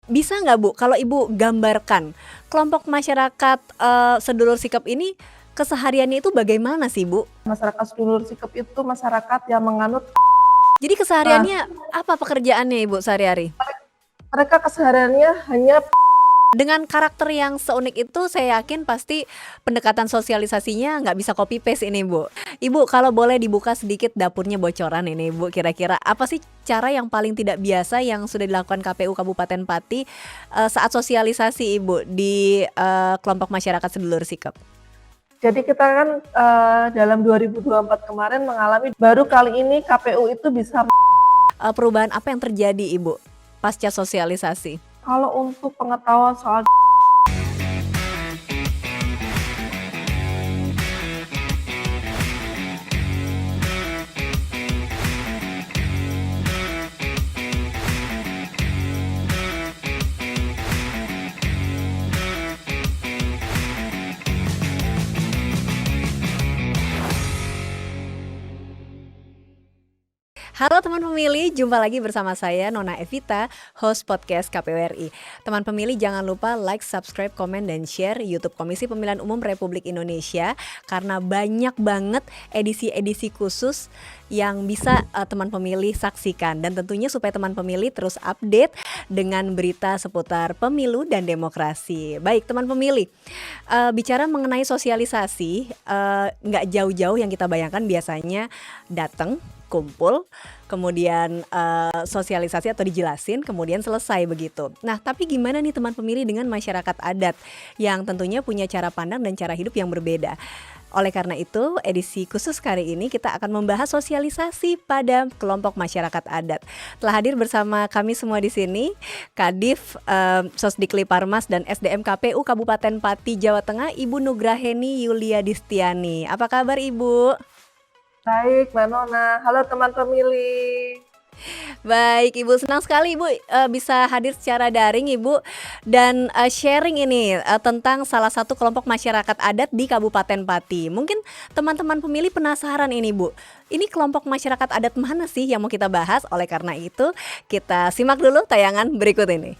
Bisa nggak Bu, kalau Ibu gambarkan kelompok masyarakat, sedulur sikap ini kesehariannya itu bagaimana sih Bu? Masyarakat sedulur sikap itu masyarakat yang menganut. Jadi Nah, kesehariannya apa pekerjaannya Ibu sehari-hari? mereka kesehariannya hanya. Dengan karakter yang seunik itu saya yakin pasti pendekatan sosialisasinya nggak bisa copy paste ini Bu. Ibu kalau boleh dibuka sedikit dapurnya bocoran ini Bu, kira-kira apa sih cara yang paling tidak biasa yang sudah dilakukan KPU Kabupaten Pati saat sosialisasi Ibu di kelompok masyarakat sedulur sikap? Jadi kita kan dalam 2024 kemarin mengalami baru kali ini KPU itu bisa. Perubahan apa yang terjadi Ibu pasca sosialisasi? Kalau untuk pengetahuan soal. Halo teman pemilih, jumpa lagi bersama saya Nona Evita, host podcast KPU RI. Teman pemilih jangan lupa like, subscribe, komen, dan share YouTube Komisi Pemilihan Umum Republik Indonesia karena banyak banget edisi-edisi khusus yang bisa teman pemilih saksikan. Dan tentunya supaya teman pemilih terus update dengan berita seputar pemilu dan demokrasi. Baik teman pemilih, bicara mengenai sosialisasi, nggak jauh-jauh yang kita bayangkan biasanya datang kumpul, kemudian sosialisasi atau dijelasin, kemudian selesai begitu. Nah, tapi gimana nih teman pemilih dengan masyarakat adat yang tentunya punya cara pandang dan cara hidup yang berbeda. Oleh karena itu, edisi khusus kali ini kita akan membahas sosialisasi pada kelompok masyarakat adat. Telah hadir bersama kami semua di sini, Kadif Sosdikli Parmas dan SDM KPU Kabupaten Pati, Jawa Tengah, Ibu Nugraheni Yulia Distiani. Apa kabar Ibu? Baik, Mbak Nona. Halo teman pemilih. Baik Ibu, senang sekali Ibu bisa hadir secara daring Ibu dan sharing ini tentang salah satu kelompok masyarakat adat di Kabupaten Pati. Mungkin teman-teman pemilih penasaran ini Bu, ini kelompok masyarakat adat mana sih yang mau kita bahas? Oleh karena itu kita simak dulu tayangan berikut ini.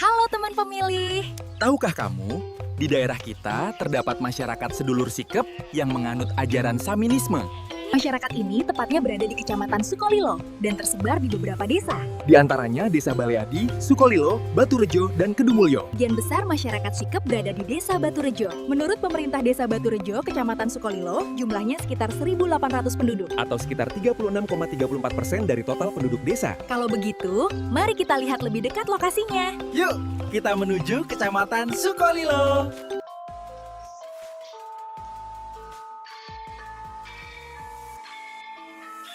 Halo teman pemilih. Tahukah kamu, di daerah kita terdapat masyarakat sedulur sikep yang menganut ajaran Saminisme. Masyarakat ini tepatnya berada di Kecamatan Sukolilo dan tersebar di beberapa desa. Di antaranya Desa Baleadi, Sukolilo, Baturejo, dan Kedumulyo. Sebagian besar masyarakat Sikep berada di Desa Baturejo. Menurut pemerintah Desa Baturejo, Kecamatan Sukolilo, jumlahnya sekitar 1.800 penduduk. Atau sekitar 36,34% dari total penduduk desa. Kalau begitu, mari kita lihat lebih dekat lokasinya. Yuk, kita menuju Kecamatan Sukolilo.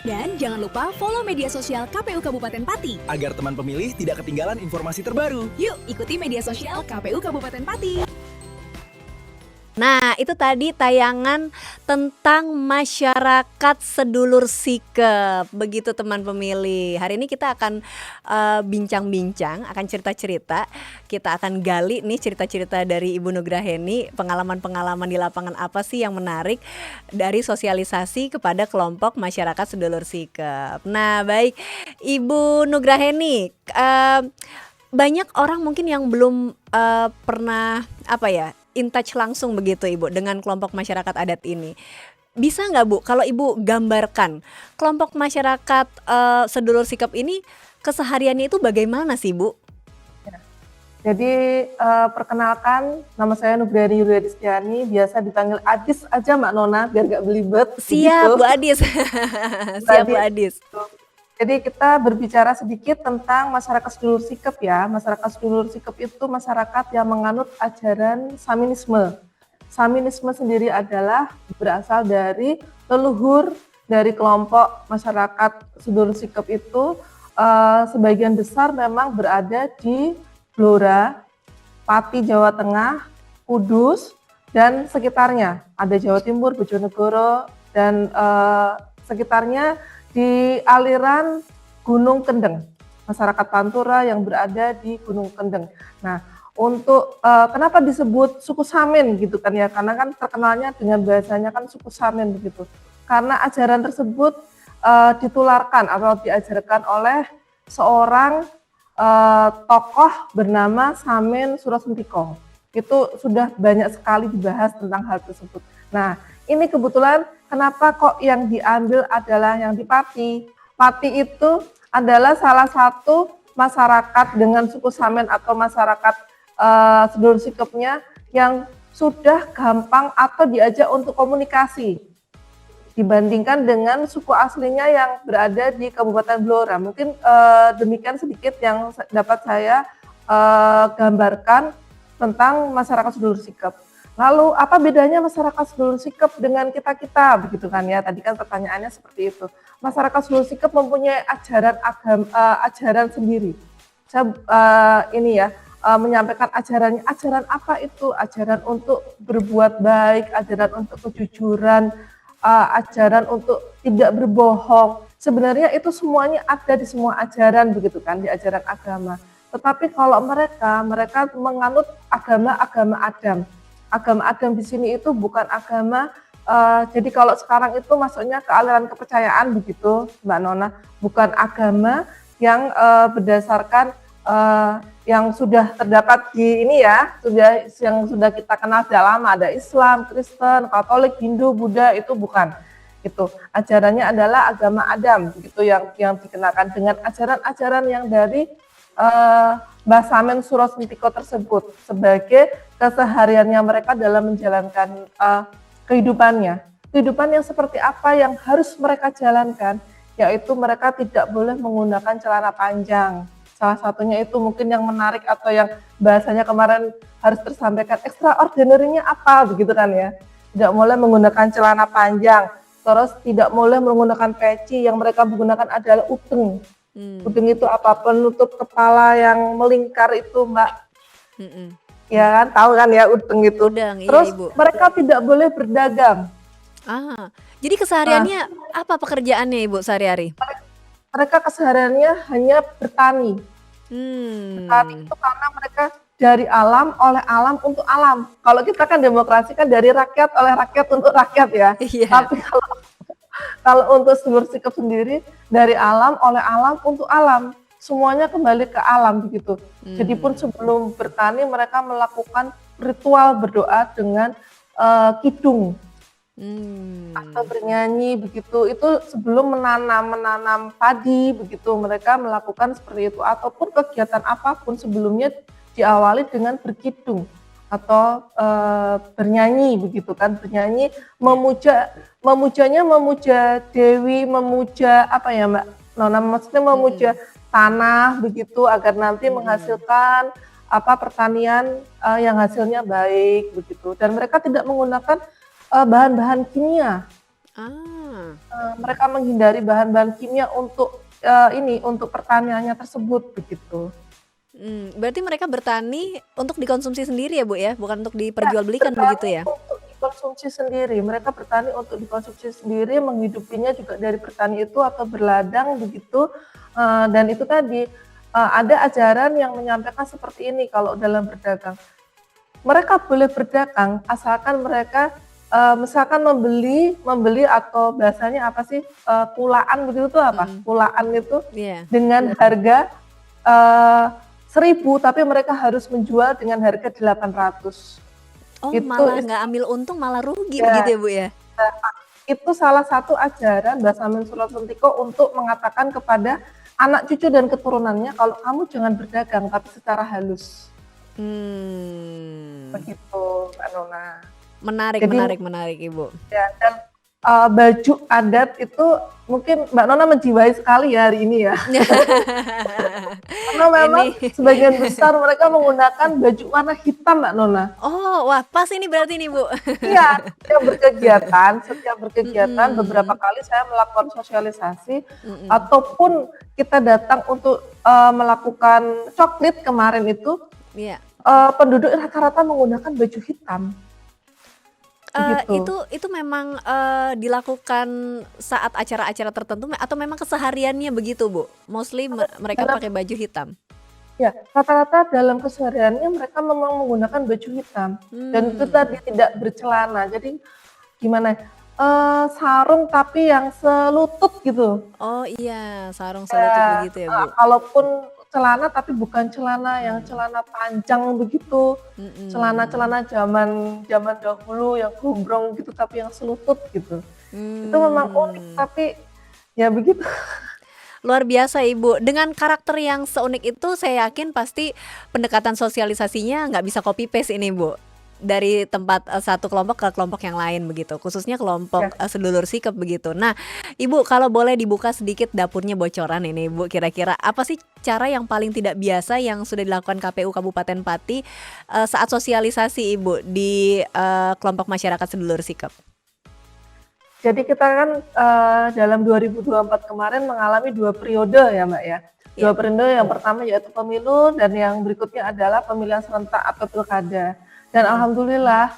Dan jangan lupa follow media sosial KPU Kabupaten Pati. Agar teman pemilih tidak ketinggalan informasi terbaru. Yuk, ikuti media sosial KPU Kabupaten Pati. Nah, itu tadi tayangan tentang masyarakat sedulur sikep. Begitu teman pemilih. Hari ini kita akan bincang-bincang, akan cerita-cerita. Kita akan gali nih cerita-cerita dari Ibu Nugraheni, pengalaman-pengalaman di lapangan apa sih yang menarik dari sosialisasi kepada kelompok masyarakat sedulur sikep. Nah, baik Ibu Nugraheni, banyak orang mungkin yang belum pernah in touch langsung begitu Ibu dengan kelompok masyarakat adat ini. Bisa nggak Bu, kalau Ibu gambarkan kelompok masyarakat sedulur sikap ini kesehariannya itu bagaimana sih Bu? Jadi perkenalkan, nama saya Nugraheni Yulia Distiani, biasa dipanggil Adis aja Mbak Nona biar gak belibet. Siap begitu. Bu Adis. Siap Bu Adis. Jadi kita berbicara sedikit tentang masyarakat sedulur sikep ya. Masyarakat sedulur sikep itu masyarakat yang menganut ajaran Saminisme. Saminisme sendiri adalah berasal dari leluhur dari kelompok masyarakat sedulur sikep itu. Sebagian besar memang berada di Blora, Pati, Jawa Tengah, Kudus, dan sekitarnya. Ada Jawa Timur, Bojonegoro, dan sekitarnya di aliran Gunung Kendeng, masyarakat Pantura yang berada di Gunung Kendeng. Nah, untuk kenapa disebut suku Samin gitu kan ya? Karena kan terkenalnya dengan bahasanya kan suku Samin begitu. Karena ajaran tersebut ditularkan atau diajarkan oleh seorang tokoh bernama Samin Surasentiko. Itu sudah banyak sekali dibahas tentang hal tersebut. Nah, ini kebetulan kenapa kok yang diambil adalah yang di Pati. Pati itu adalah salah satu masyarakat dengan suku Samen atau masyarakat sedulur sikapnya yang sudah gampang atau diajak untuk komunikasi dibandingkan dengan suku aslinya yang berada di Kabupaten Blora. Mungkin demikian sedikit yang dapat saya gambarkan tentang masyarakat sedulur sikap. Lalu apa bedanya masyarakat sedulur sikap dengan kita-kita, begitu kan ya? Tadi kan pertanyaannya seperti itu. Masyarakat sedulur sikap mempunyai ajaran sendiri. Saya menyampaikan ajarannya. Ajaran apa itu? Ajaran untuk berbuat baik, ajaran untuk kejujuran, ajaran untuk tidak berbohong. Sebenarnya itu semuanya ada di semua ajaran, begitu kan, di ajaran agama. Tetapi kalau mereka menganut agama Adam. Agama Adam di sini itu bukan agama, jadi kalau sekarang itu masuknya ke aliran kepercayaan begitu, Mbak Nona, bukan agama yang berdasarkan yang sudah terdapat di ini ya, yang sudah kita kenal sudah lama, ada Islam, Kristen, Katolik, Hindu, Buddha, itu bukan. Itu ajarannya adalah agama Adam, gitu yang dikenakan dengan ajaran-ajaran yang dari Mbah Samin Surasentiko tersebut sebagai kesehariannya mereka dalam menjalankan kehidupannya. Kehidupan yang seperti apa yang harus mereka jalankan, yaitu mereka tidak boleh menggunakan celana panjang. Salah satunya itu mungkin yang menarik atau yang bahasanya kemarin harus tersampaikan, extraordinary-nya apa, begitu kan ya. Tidak boleh menggunakan celana panjang, terus tidak boleh menggunakan peci, yang mereka menggunakan adalah udeng. Udeng itu apa? Penutup kepala yang melingkar itu, Mbak. Ya kan, tahu kan ya udeng itu. Udang, iya, Terus Ibu. mereka tidak boleh berdagang. Jadi kesehariannya apa pekerjaannya Ibu sehari-hari? Mereka kesehariannya hanya bertani. Bertani itu karena mereka dari alam, oleh alam, untuk alam. Kalau kita kan demokrasi kan dari rakyat, oleh rakyat, untuk rakyat ya. Iya. Tapi kalau untuk sedulur sikap sendiri, dari alam, oleh alam, untuk alam. Semuanya kembali ke alam begitu. Jadi pun sebelum bertani mereka melakukan ritual berdoa dengan kidung atau bernyanyi begitu. Itu sebelum menanam padi begitu, mereka melakukan seperti itu. Ataupun kegiatan apapun sebelumnya diawali dengan berkidung atau bernyanyi begitu kan, bernyanyi, memuja Dewi, memuja apa ya Mbak Nona, maksudnya memuja tanah begitu agar nanti menghasilkan pertanian yang hasilnya baik begitu. Dan mereka tidak menggunakan bahan-bahan kimia. Mereka menghindari bahan-bahan kimia untuk untuk pertaniannya tersebut begitu. Berarti mereka bertani untuk dikonsumsi sendiri ya Bu ya, bukan untuk diperjualbelikan begitu ya? Untuk dikonsumsi sendiri, mereka bertani untuk dikonsumsi sendiri, menghidupinya juga dari bertani itu atau berladang begitu. Dan itu tadi ada ajaran yang menyampaikan seperti ini kalau dalam berdagang. Mereka boleh berdagang asalkan mereka misalkan membeli atau bahasanya apa sih, pulaan begitu tuh apa? Pulaan itu dengan harga 1.000, tapi mereka harus menjual dengan harga 800. Oh, itu malah nggak ambil untung, malah rugi ya, begitu ya Bu ya? Itu salah satu ajaran Mbah Samin Surasentiko untuk mengatakan kepada anak cucu dan keturunannya kalau kamu jangan berdagang tapi secara halus. Begitu Mbak Nona. Menarik Ibu. Ya, dan baju adat itu mungkin Mbak Nona menjiwai sekali ya hari ini ya. Karena memang sebagian besar mereka menggunakan baju warna hitam Mbak Nona. Oh, wah pas ini berarti nih Bu. Iya, setiap berkegiatan beberapa kali saya melakukan sosialisasi ataupun kita datang untuk melakukan coklit kemarin itu, penduduk rata-rata menggunakan baju hitam. Itu memang dilakukan saat acara-acara tertentu atau memang kesehariannya begitu Bu? Mostly mereka pakai baju hitam. Ya, rata-rata dalam kesehariannya mereka memang menggunakan baju hitam dan itu tadi tidak bercelana. Jadi gimana? Sarung tapi yang selutut gitu. Oh iya, sarung selutut begitu ya Bu. Kalaupun celana tapi bukan celana yang celana panjang begitu, celana-celana zaman dahulu yang gombrong gitu tapi yang selutut gitu. Itu memang unik tapi ya begitu. Luar biasa Ibu, dengan karakter yang seunik itu saya yakin pasti pendekatan sosialisasinya nggak bisa copy paste ini Bu, dari tempat satu kelompok ke kelompok yang lain begitu, khususnya kelompok Ya. sedulur sikap begitu. Nah Ibu, kalau boleh dibuka sedikit dapurnya bocoran ini Ibu, kira-kira apa sih cara yang paling tidak biasa yang sudah dilakukan KPU Kabupaten Pati saat sosialisasi Ibu di kelompok masyarakat sedulur sikap? Jadi kita kan dalam 2024 kemarin mengalami 2 periode ya Mbak ya. 2 periode, yang pertama yaitu pemilu dan yang berikutnya adalah pemilihan serentak atau pilkada. Dan alhamdulillah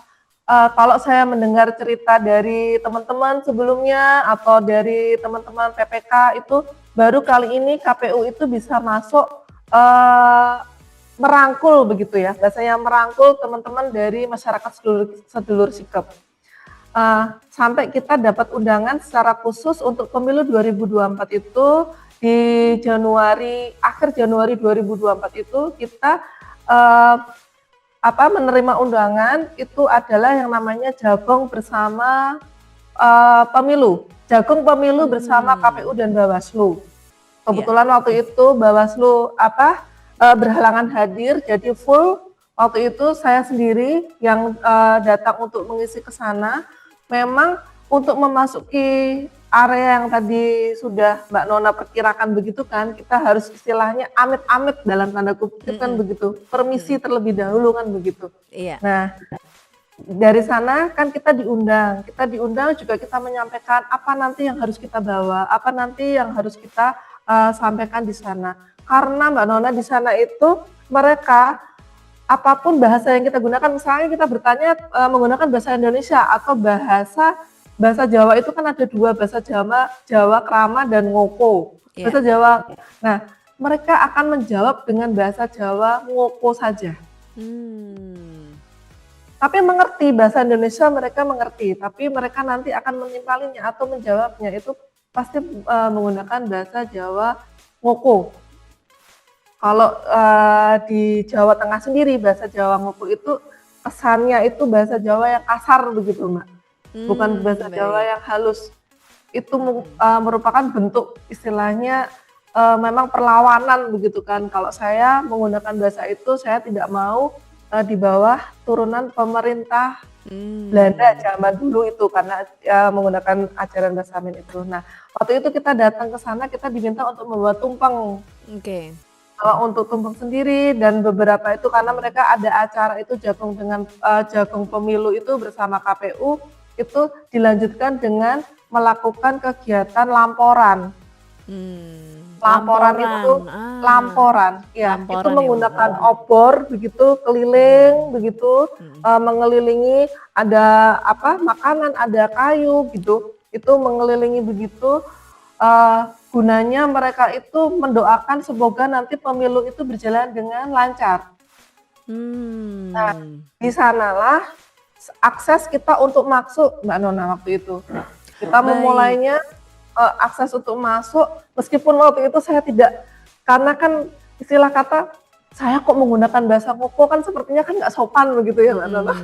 kalau saya mendengar cerita dari teman-teman sebelumnya atau dari teman-teman PPK itu baru kali ini KPU itu bisa masuk merangkul begitu ya. Biasanya merangkul teman-teman dari masyarakat sedulur sikap. Sampai kita dapat undangan secara khusus untuk pemilu 2024 itu di akhir Januari 2024 itu kita menerima undangan itu adalah yang namanya Jagong bersama pemilu. Jagong pemilu bersama KPU dan Bawaslu. Kebetulan waktu itu Bawaslu berhalangan hadir, jadi full waktu itu saya sendiri yang datang untuk mengisi ke sana. Memang untuk memasuki area yang tadi sudah Mbak Nona perkirakan begitu kan, kita harus istilahnya amit-amit dalam tanda kutip kan begitu, permisi terlebih dahulu kan begitu. Iya. Nah dari sana kan kita diundang juga kita menyampaikan apa nanti yang harus kita bawa, apa nanti yang harus kita sampaikan di sana. Karena Mbak Nona di sana itu mereka apapun bahasa yang kita gunakan, misalnya kita bertanya menggunakan bahasa Indonesia atau bahasa Jawa itu kan ada 2 bahasa Jawa Krama dan Ngoko. Bahasa Jawa. Nah, mereka akan menjawab dengan bahasa Jawa Ngoko saja. Tapi mengerti bahasa Indonesia, mereka mengerti, tapi mereka nanti akan menimpalinya atau menjawabnya itu pasti menggunakan bahasa Jawa Ngoko. Kalau di Jawa Tengah sendiri bahasa Jawa Ngoko itu kesannya itu bahasa Jawa yang kasar begitu Mbak, bukan bahasa Jawa yang halus. Itu merupakan bentuk istilahnya memang perlawanan begitu kan. Kalau saya menggunakan bahasa itu saya tidak mau di bawah turunan pemerintah Belanda zaman dulu itu karena menggunakan ajaran Basamin itu. Nah waktu itu kita datang ke sana kita diminta untuk membawa tumpeng. Untuk tumpeng sendiri dan beberapa itu karena mereka ada acara itu Jagong pemilu itu bersama KPU itu dilanjutkan dengan melakukan kegiatan lamporan. Lamporan itu menggunakan obor begitu keliling begitu mengelilingi ada makanan, ada kayu gitu. Itu mengelilingi begitu gunanya mereka itu mendoakan semoga nanti pemilu itu berjalan dengan lancar. Nah, di sanalah akses kita untuk masuk Mbak Nona waktu itu. Kita memulainya akses untuk masuk meskipun waktu itu saya tidak, karena kan istilah kata saya kok menggunakan bahasa Ngoko kan sepertinya kan nggak sopan begitu ya Mbak Nona.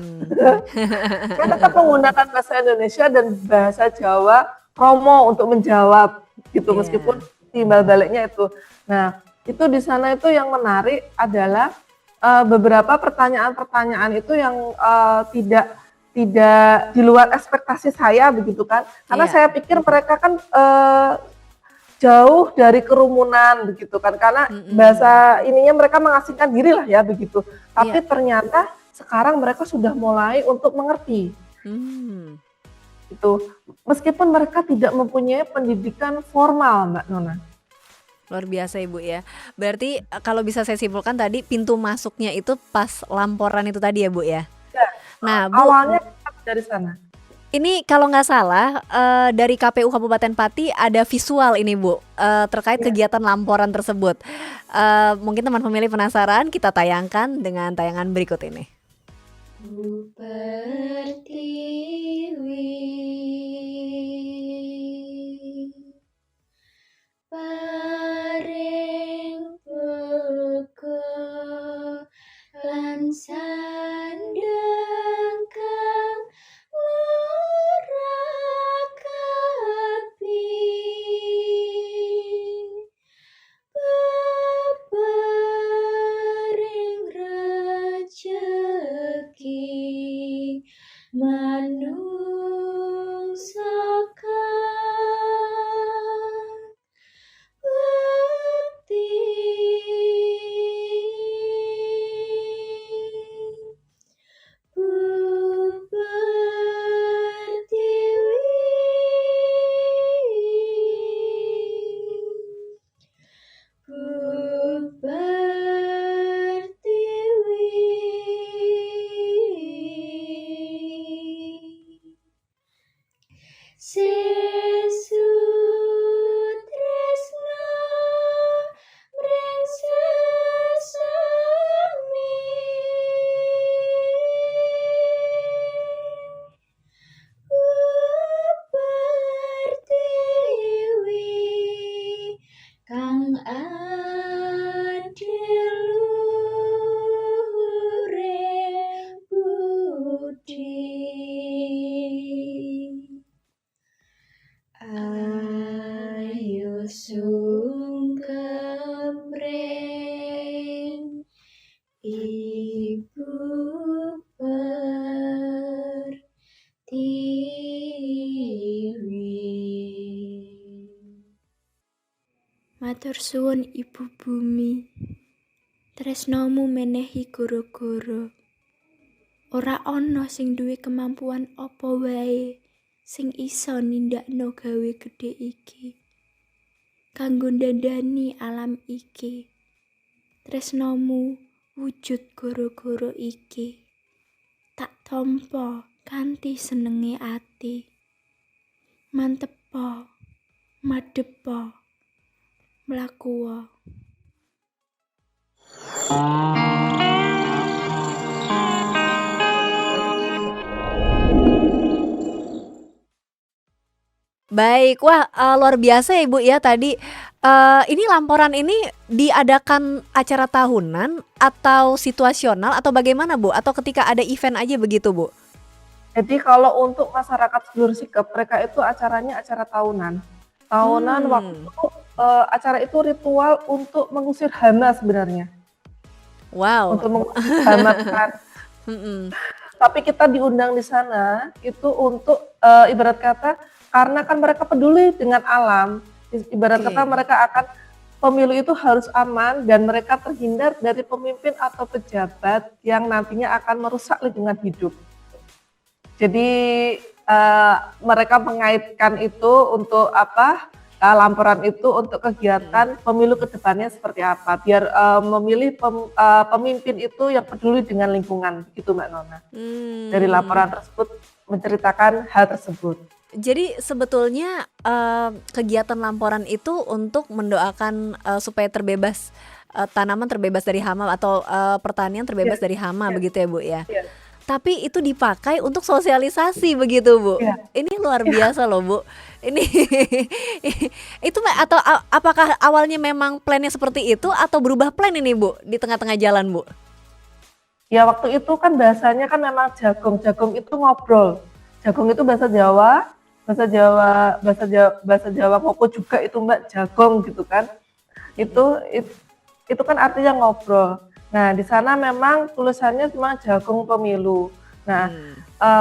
Saya tetap menggunakan bahasa Indonesia dan bahasa Jawa Romo untuk menjawab gitu meskipun timbal baliknya itu. Nah itu di sana itu yang menarik adalah beberapa pertanyaan-pertanyaan itu yang tidak di luar ekspektasi saya begitu kan, karena saya pikir mereka kan jauh dari kerumunan begitu kan, karena bahasa ininya mereka mengasingkan diri lah ya begitu. Tapi ternyata sekarang mereka sudah mulai untuk mengerti. Itu meskipun mereka tidak mempunyai pendidikan formal Mbak Nona. Luar biasa Ibu ya. Berarti kalau bisa saya simpulkan tadi pintu masuknya itu pas lamporan itu tadi ya Bu ya. Ya, nah Bu, awalnya dari sana. Ini kalau nggak salah dari KPU Kabupaten Pati ada visual ini Bu terkait kegiatan lamporan tersebut. Mungkin teman pemilih penasaran, kita tayangkan dengan tayangan berikut ini. Bu Pertiwi paring adiluhure budi ayo sungkem ring ibu pertiwi. Matur suwun Ibu Bumi, tresnomu menehi goro-goro. Ora ana sing duwe kemampuan apa wae sing iso nindakno gawe gedhe iki. Kanggo ndandani alam iki, tresnomu wujud goro-goro iki. Tak tampa kanthi senenge ati. Mantepa, madepa, mlakuwa. Baik, wah, luar biasa ya Ibu ya tadi. Ini lamporan ini diadakan acara tahunan atau situasional atau bagaimana Bu? Atau ketika ada event aja begitu Bu? Jadi kalau untuk masyarakat Sedulur Sikep, mereka itu acaranya acara tahunan. Tahunan waktu itu acara itu ritual untuk mengusir hama sebenarnya, Wow. untuk mengusir hama kan. Mhm. Tapi kita diundang di sana itu untuk ibarat kata karena kan mereka peduli dengan alam, ibarat Oke. kata mereka akan pemilu itu harus aman dan mereka terhindar dari pemimpin atau pejabat yang nantinya akan merusak lingkungan hidup. Jadi mereka mengaitkan itu untuk apa? Laporan itu untuk kegiatan pemilu ke depannya seperti apa? Biar memilih pemimpin itu yang peduli dengan lingkungan, gitu Mbak Nona. Dari laporan tersebut menceritakan hal tersebut. Jadi sebetulnya kegiatan lamporan itu untuk mendoakan supaya terbebas tanaman terbebas dari hama atau pertanian terbebas Iya, dari hama iya, begitu ya Bu ya. iya, Tapi itu dipakai untuk sosialisasi begitu Bu. iya. Ini luar biasa loh Bu. Ini itu atau apakah awalnya memang plannya seperti itu atau berubah plan ini Bu di tengah-tengah jalan Bu? Ya waktu itu kan bahasanya kan memang jagung itu ngobrol. Jagung itu bahasa Jawa, bahasa Jawa Ngoko juga itu Mbak, jagung gitu kan. Itu kan artinya ngobrol. Nah, di sana memang tulisannya cuma jagung pemilu. Nah,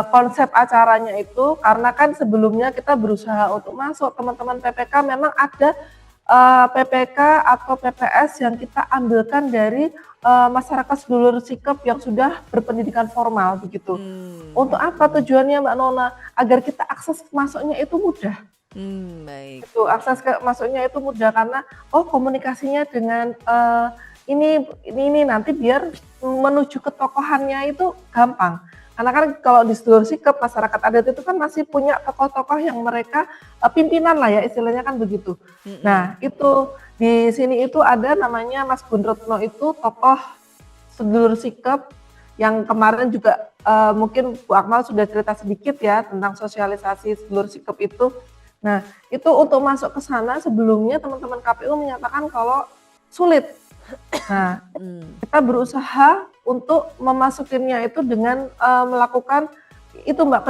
konsep acaranya itu karena kan sebelumnya kita berusaha untuk masuk teman-teman PPK memang ada PPK atau PPS yang kita ambilkan dari masyarakat Sedulur Sikep yang sudah berpendidikan formal begitu. Untuk apa tujuannya Mbak Nona? Agar kita akses masuknya itu mudah. Baik. Itu akses ke masuknya itu mudah karena komunikasinya dengan ini nanti biar menuju ke tokohannya itu gampang. Karena kan kalau di Sedulur Sikep masyarakat adat itu kan masih punya tokoh-tokoh yang mereka pimpinan lah ya istilahnya kan begitu. Nah itu di sini itu ada namanya Mas Gunrotno itu tokoh Sedulur Sikep yang kemarin juga mungkin Bu Akmal sudah cerita sedikit ya tentang sosialisasi Sedulur Sikep itu. Nah itu untuk masuk ke sana sebelumnya teman-teman KPU menyatakan kalau sulit. Nah kita berusaha untuk memasukinnya itu dengan melakukan itu Mbak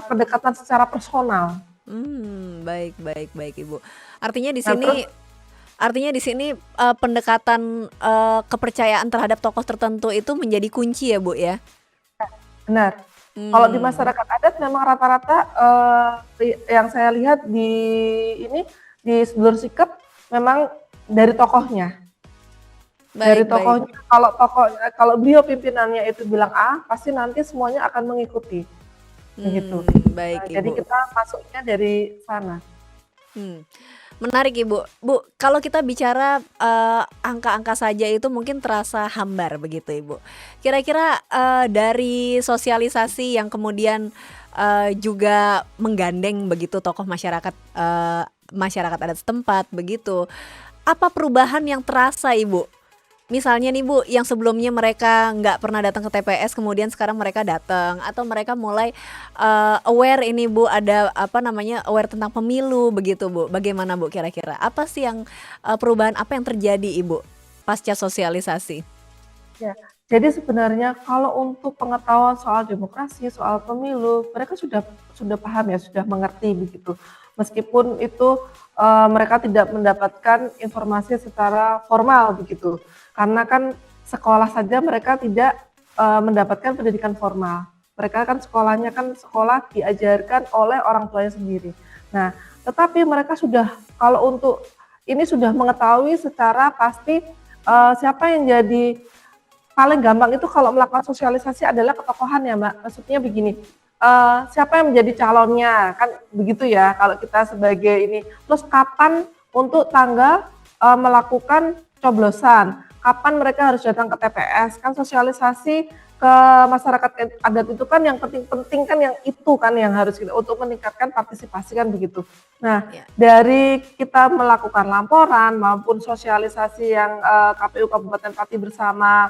pendekatan secara personal. Baik Ibu. Artinya di Nah, sini pendekatan kepercayaan terhadap tokoh tertentu itu menjadi kunci ya Bu ya. benar. Kalau di masyarakat adat memang rata-rata yang saya lihat di Sedulur Sikep memang dari tokohnya. Dari Baik. tokohnya, kalau beliau pimpinannya itu bilang A, pasti nanti semuanya akan mengikuti. Begitu. Baik Nah, Ibu. jadi kita masuknya dari sana. Menarik Ibu. Bu, kalau kita bicara angka-angka saja itu mungkin terasa hambar begitu Ibu. Kira-kira dari sosialisasi yang kemudian juga menggandeng begitu tokoh masyarakat adat setempat begitu. Apa perubahan yang terasa Ibu Misalnya nih Bu, yang sebelumnya mereka nggak pernah datang ke TPS, kemudian sekarang mereka datang, atau mereka mulai aware ini Bu, ada apa namanya, aware tentang pemilu begitu Bu. Bagaimana Bu kira-kira? Apa sih yang perubahan apa yang terjadi Ibu pasca sosialisasi? Ya, jadi sebenarnya kalau untuk pengetahuan soal demokrasi, soal pemilu, mereka sudah paham ya, sudah mengerti begitu. Meskipun itu mereka tidak mendapatkan informasi secara formal begitu, karena kan sekolah saja mereka tidak mendapatkan pendidikan formal. Mereka kan sekolahnya kan sekolah diajarkan oleh orang tuanya sendiri. Nah, tetapi mereka sudah kalau untuk ini sudah mengetahui secara pasti siapa yang jadi paling gampang itu kalau melakukan sosialisasi adalah ketokohan ya Mbak. Maksudnya begini, siapa yang menjadi calonnya kan begitu ya kalau kita sebagai ini. Terus kapan untuk tanggal melakukan coblosan, kapan mereka harus datang ke TPS, kan sosialisasi ke masyarakat adat itu kan yang penting-penting kan yang itu kan yang harus kita untuk meningkatkan partisipasi kan begitu. Nah, Ya. dari kita melakukan laporan maupun sosialisasi yang KPU Kabupaten Pati bersama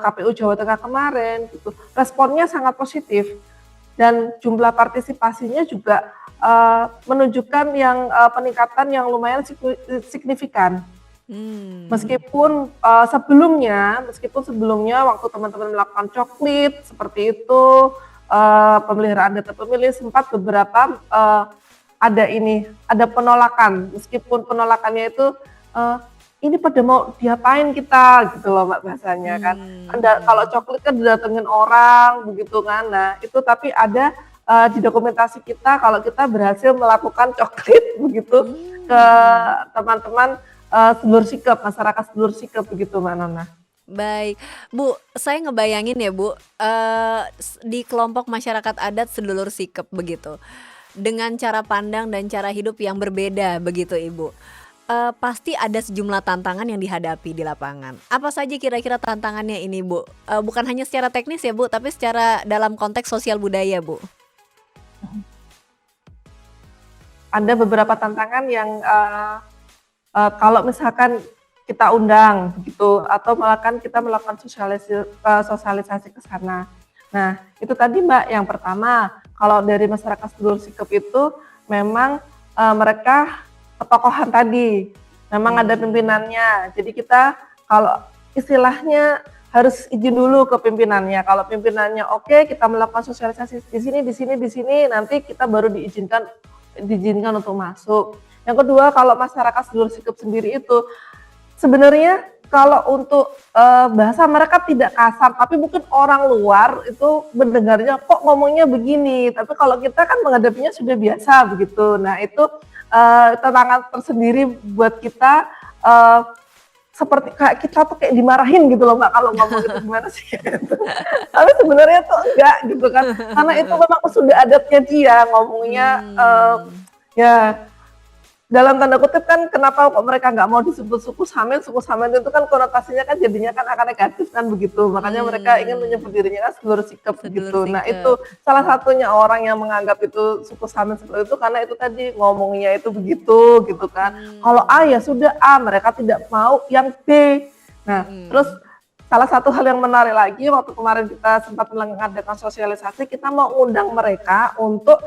KPU Jawa Tengah kemarin gitu, responnya sangat positif dan jumlah partisipasinya juga menunjukkan yang peningkatan yang lumayan signifikan. Hmm. Meskipun sebelumnya waktu teman-teman melakukan coklit seperti itu, pemeliharaan data pemilih sempat beberapa ada penolakan, meskipun penolakannya itu ini pada mau diapain kita gitu loh Mbak bahasanya kan. Kalau coklit kan didatengin orang begitu kan. Nah, itu tapi ada di dokumentasi kita kalau kita berhasil melakukan coklit begitu ke teman-teman sedulur sikap, masyarakat sedulur sikap begitu Mbak Nona. Baik, Bu, saya ngebayangin ya Bu, di kelompok masyarakat adat sedulur sikap begitu, dengan cara pandang dan cara hidup yang berbeda begitu Ibu. Pasti ada sejumlah tantangan yang dihadapi di lapangan. Apa saja kira-kira tantangannya ini Bu? Bukan hanya secara teknis ya Bu, tapi secara dalam konteks sosial budaya Bu. Ada beberapa tantangan yang kalau misalkan kita undang begitu atau kita melakukan sosialisasi ke sana. Nah, itu tadi Mbak yang pertama, kalau dari masyarakat sedulur sikap itu memang mereka ketokohan tadi, memang ada pimpinannya. Jadi kita kalau istilahnya harus izin dulu ke pimpinannya. Kalau pimpinannya oke, kita melakukan sosialisasi di sini, nanti kita baru diizinkan untuk masuk. Yang kedua, kalau masyarakat sedulur sikap sendiri itu sebenarnya kalau untuk bahasa mereka tidak kasar, tapi mungkin orang luar itu mendengarnya kok ngomongnya begini. Tapi kalau kita kan menghadapinya sudah biasa begitu. Nah itu tantangan tersendiri buat kita, seperti kayak kita tuh kayak dimarahin gitu loh Mbak kalau ngomong gitu gimana sih gitu. Tapi sebenarnya tuh enggak gitu kan, karena itu memang sudah adatnya dia ngomongnya ya dalam tanda kutip kan kenapa kok mereka nggak mau disebut suku Samin itu kan konotasinya kan jadinya kan akan negatif kan begitu, makanya mereka ingin menyebut dirinya kan sedulur sikap begitu. Nah itu salah satunya orang yang menganggap itu suku Samin seperti itu karena itu tadi ngomongnya itu begitu gitu kan. Kalau A ya sudah A, mereka tidak mau yang B. Nah terus salah satu hal yang menarik lagi waktu kemarin kita sempat mengadakan sosialisasi, kita mau undang mereka untuk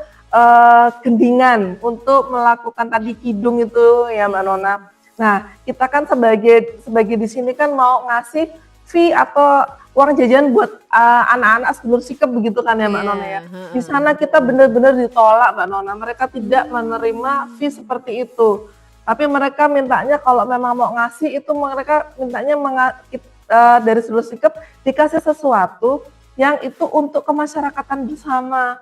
gendingan untuk melakukan tadi kidung itu ya Mbak Nona. Nah kita kan sebagai di sini kan mau ngasih fee atau uang jajan buat anak-anak sedulur sikap begitu kan ya Mbak Nona ya. Di sana kita benar-benar ditolak Mbak Nona, mereka tidak menerima fee seperti itu. Tapi mereka mintanya kalau memang mau ngasih itu mereka mintanya dari sedulur sikap dikasih sesuatu yang itu untuk kemasyarakatan bersama.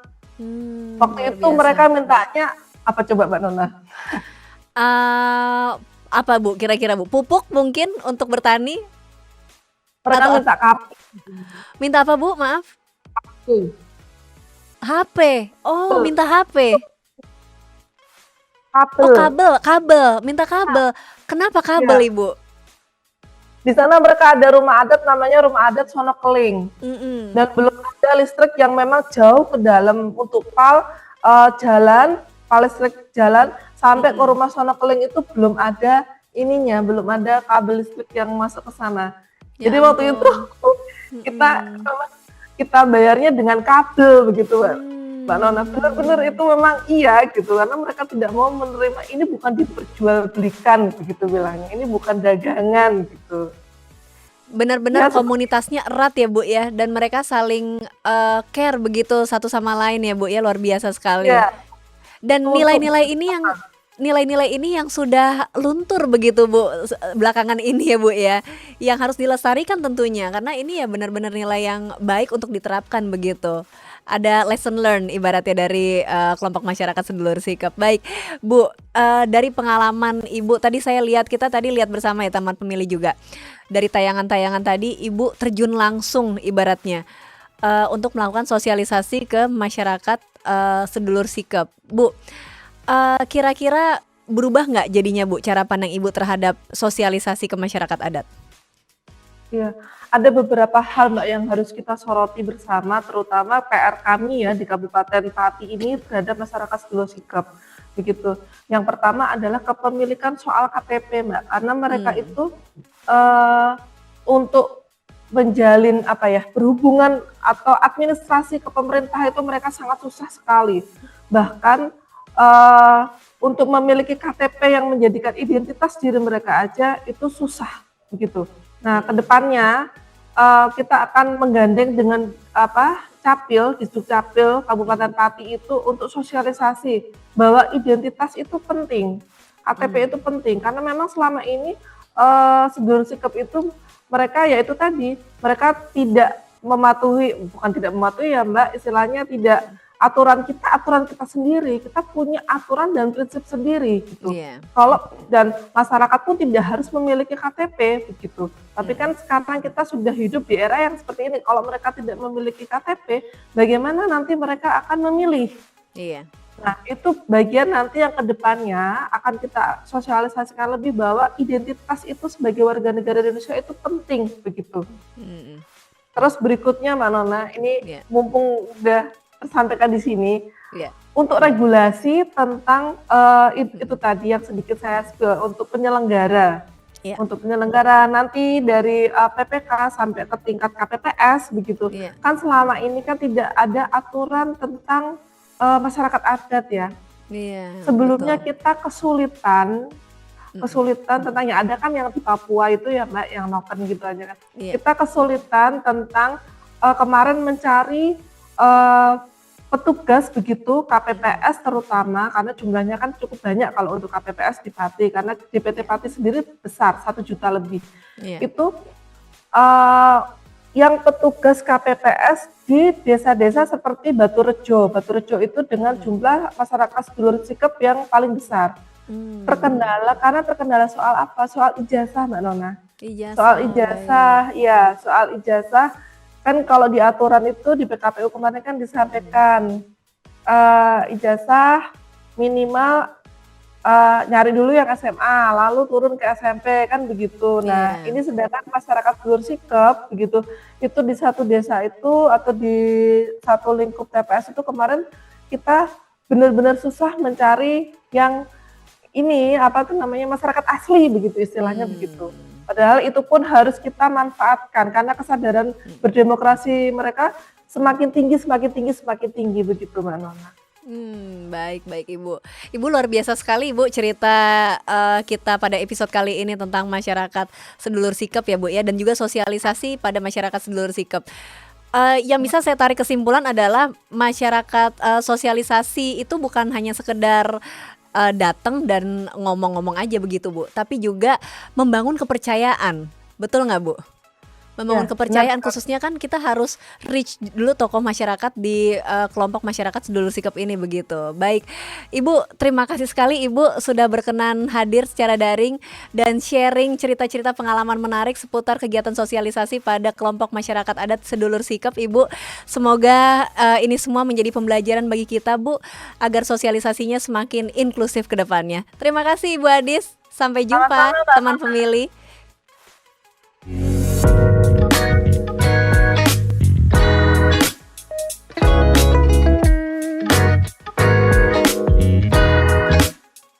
Waktu itu biasa. mereka mintanya apa coba Mbak Nona? Apa Bu kira-kira Bu? Pupuk mungkin untuk bertani? Mereka Atau minta kartu. minta apa Bu? Maaf. HP. Oh, minta HP. Oh, kabel, minta kabel. Kenapa kabel Iya. Ibu? Di sana mereka ada rumah adat namanya rumah adat Sonokeling. Dan belum ada listrik yang memang jauh ke dalam untuk pal listrik jalan sampai ke rumah Sonokeling itu belum ada ininya, belum ada kabel listrik yang masuk ke sana. Ya Jadi waktu ampun. itu kita kita bayarnya dengan kabel begitu, Mbak Nona. Benar-benar itu memang iya gitu, karena mereka tidak mau menerima, ini bukan diperjualbelikan begitu bilangnya, ini bukan dagangan gitu. Benar-benar Ya, komunitasnya erat ya Bu ya, dan mereka saling care begitu satu sama lain ya Bu ya, luar biasa sekali. ya, Dan itu untuk nilai-nilai ini yang sudah luntur begitu Bu belakangan ini ya Bu ya, yang harus dilestarikan tentunya, karena ini ya benar-benar nilai yang baik untuk diterapkan begitu. Ada lesson learn ibaratnya dari kelompok masyarakat sedulur sikap. Baik Bu, dari pengalaman Ibu tadi saya lihat, kita tadi lihat bersama ya Taman Pemilih juga. Dari tayangan-tayangan tadi Ibu terjun langsung ibaratnya untuk melakukan sosialisasi ke masyarakat sedulur sikap. Bu, kira-kira berubah nggak jadinya Bu cara pandang Ibu terhadap sosialisasi ke masyarakat adat? ya, ada beberapa hal Mbak yang harus kita soroti bersama, terutama PR kami ya di Kabupaten Pati ini terhadap masyarakat sedulur sikap. Begitu. Yang pertama adalah kepemilikan soal KTP Mbak, karena mereka itu untuk menjalin berhubungan atau administrasi ke pemerintah itu mereka sangat susah sekali. Bahkan untuk memiliki KTP yang menjadikan identitas diri mereka aja itu susah begitu. Nah, kedepannya kita akan menggandeng dengan Capil, Disduk Capil Kabupaten Pati itu untuk sosialisasi bahwa identitas itu penting, KTP itu penting, karena memang selama ini sedulur sikap itu mereka yaitu tadi mereka tidak mematuhi, bukan tidak mematuhi ya Mbak, istilahnya tidak aturan kita sendiri, kita punya aturan dan prinsip sendiri gitu. Kalau dan masyarakat pun tidak harus memiliki KTP begitu. Tapi kan sekarang kita sudah hidup di era yang seperti ini. Kalau mereka tidak memiliki KTP, bagaimana nanti mereka akan memilih? Iya. Nah, itu bagian nanti yang kedepannya akan kita sosialisasikan lebih bahwa identitas itu sebagai warga negara Indonesia itu penting begitu. Terus berikutnya Mbak Nona, ini mumpung udah tersampaikan di sini, untuk regulasi tentang itu tadi yang sedikit saya spill untuk penyelenggara. Untuk penyelenggara nanti dari PPK sampai ke tingkat KPPS begitu. Kan selama ini kan tidak ada aturan tentang masyarakat adat ya. Sebelumnya kita kesulitan tentang yang ada kan yang di Papua itu ya Mbak, yang noken gitu aja kan. Kita kesulitan tentang kemarin mencari petugas begitu KPPS terutama, karena jumlahnya kan cukup banyak kalau untuk KPPS di Pati, karena DPT Pati sendiri besar 1 juta lebih. Itu yang petugas KPPS di desa-desa seperti Batu Rejo itu dengan jumlah masyarakat sedulur sikap yang paling besar. Terkendala soal apa? Soal ijazah Mbak Nona. Soal ijazah, ya soal ijazah. Kan kalau di aturan itu di PKPU kemarin kan disampaikan ijazah minimal nyari dulu yang SMA, lalu turun ke SMP kan begitu. Nah, ini sedangkan masyarakat sedulur sikap begitu, itu di satu desa itu atau di satu lingkup TPS itu kemarin kita benar-benar susah mencari yang ini masyarakat asli begitu istilahnya begitu. Padahal itu pun harus kita manfaatkan karena kesadaran berdemokrasi mereka semakin tinggi begitu Mbak Nona. Baik Ibu. Ibu luar biasa sekali Ibu cerita kita pada episode kali ini tentang masyarakat sedulur sikap ya Bu ya, dan juga sosialisasi pada masyarakat sedulur sikap. Yang bisa saya tarik kesimpulan adalah masyarakat sosialisasi itu bukan hanya sekedar datang dan ngomong-ngomong aja begitu Bu, tapi juga membangun kepercayaan, betul nggak Bu? Membangun kepercayaan, khususnya kan kita harus reach dulu tokoh masyarakat di kelompok masyarakat sedulur sikap ini begitu. Baik, Ibu terima kasih sekali Ibu sudah berkenan hadir secara daring dan sharing cerita-cerita pengalaman menarik seputar kegiatan sosialisasi pada kelompok masyarakat adat sedulur sikap Ibu. Semoga ini semua menjadi pembelajaran bagi kita Bu, agar sosialisasinya semakin inklusif ke depannya. Terima kasih Ibu Adis, sampai jumpa teman pemilih.